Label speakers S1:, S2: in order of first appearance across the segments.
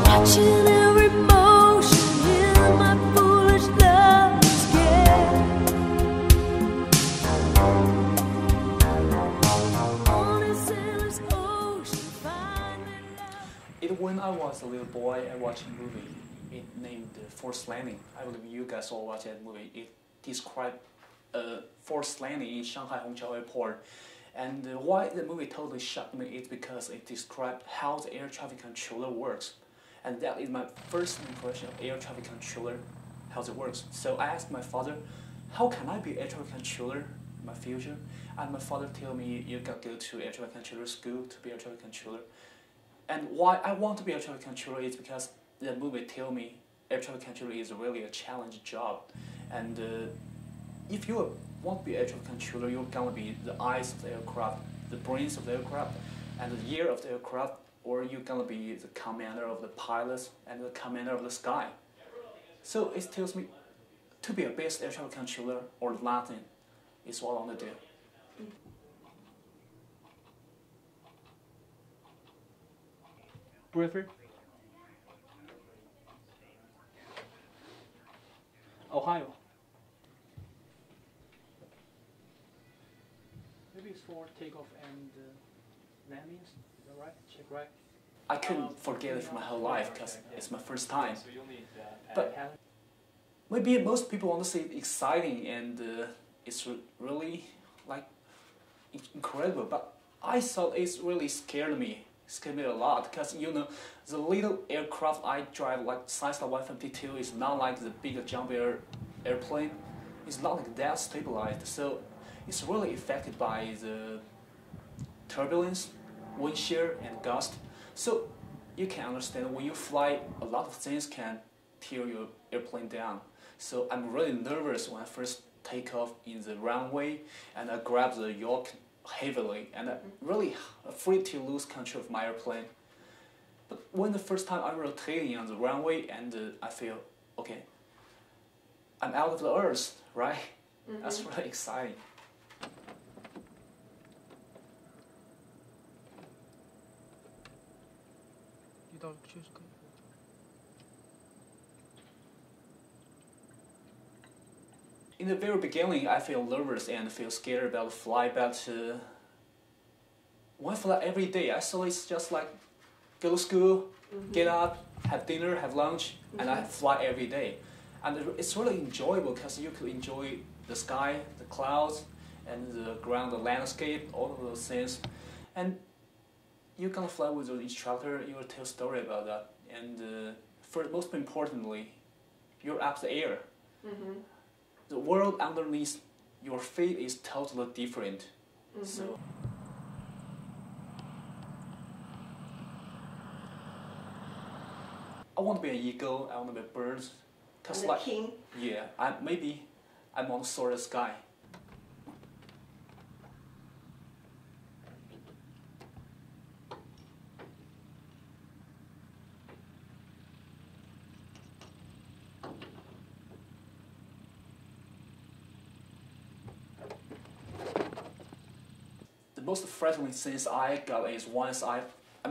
S1: Watching every motion in my foolish love scared. On this endless ocean, finding love.
S2: When I was a little boy, I watched a movie. It named Forced Landing. I believe you guys all watched that movie. It described forced landing in Shanghai Hongqiao Airport. And why the movie totally shocked me is because it described how the air traffic controller works. And that is my first impression of air traffic controller, how it works. So I asked my father, how can I be air traffic controller in my future? And my father told me, you got to go to air traffic controller school to be air traffic controller. And why I want to be air traffic controller is because the movie tell me air traffic controller is really a challenge job. And if you want to be air traffic controller, you're gonna be the eyes of the aircraft, the brains of the aircraft, and the ear of the aircraft, or you're gonna be the commander of the pilots and the commander of the sky. So it tells me to be a best air traffic controller or nothing is what I want to do. Briefer. Ohio.
S3: Maybe it's for takeoff and landings, is that right? Check right?
S2: I couldn't forget it for my whole life because it's my first time. But maybe most people want to say exciting and it's really like incredible. But I thought it's really scared me a lot because you know the little aircraft I drive like Cessna 152 is not like the big jump airplane. It's not like that stabilized, so it's really affected by the turbulence, wind shear, and gust. So you can understand when you fly, a lot of things can tear your airplane down. So I'm really nervous when I first take off in the runway and I grab the yoke heavily and I'm really afraid to lose control of my airplane. But when the first time I'm rotating on the runway and I feel, okay, I'm out of the earth, right? That's really exciting.
S3: You don't choose good.
S2: In the very beginning, I feel nervous and feel scared about the flight, but when I fly every day, I saw it's just like go to school, get up, have dinner, have lunch, and I fly every day. And it's really enjoyable because you could enjoy the sky, the clouds, and the ground, the landscape, all of those things. And you're gonna fly with your instructor, you will tell a story about that. And most importantly, you're up the air. The world underneath your feet is totally different. So I want to be an eagle, I want to be a bird. Cause
S4: And
S2: like,
S4: the king?
S2: yeah, maybe I'm on the soar the sky. The most frightening things I got is once I'm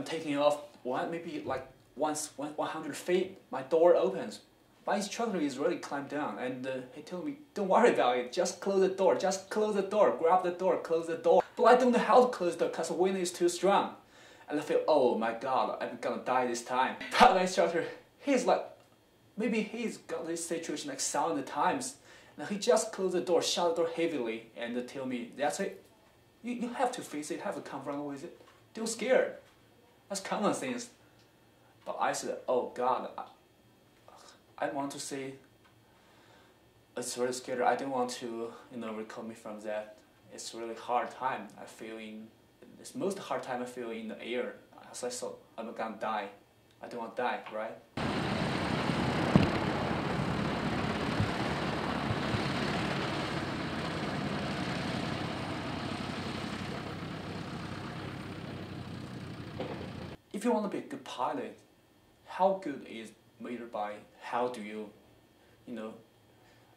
S2: taking off, maybe like once 100 feet, my door opens. My instructor is really climbed down and he told me, don't worry about it, just close the door, grab the door, close the door. But I don't know how to close the door because the wind is too strong. And I feel, oh my god, I'm gonna die this time. But my instructor, he's like, maybe he's got this situation like 7 times. And he just closed the door, shut the door heavily and tell me, that's it. You have to face it, have to confront with it. Don't scare. That's common things. But I said, oh God, I want to say it's really scary. I don't want to, recover me from that. It's really hard time I feel in. It's most hard time I feel in the air. As I thought, I'm gonna die. I don't want to die, right? If you want to be a good pilot, how good is measured by how do you,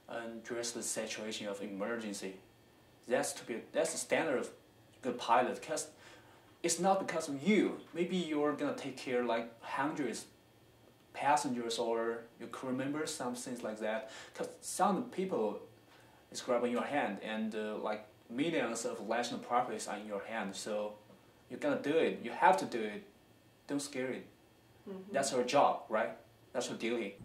S2: address the situation of emergency. That's the standard of good pilot, because it's not because of you. Maybe you're gonna take care like hundreds passengers or your crew members, some things like that. Because some people is grabbing your hand, and like millions of national properties are in your hand. So you're gonna do it. You have to do it. Don't scare it.
S4: Mm-hmm.
S2: That's your job, right? That's your duty.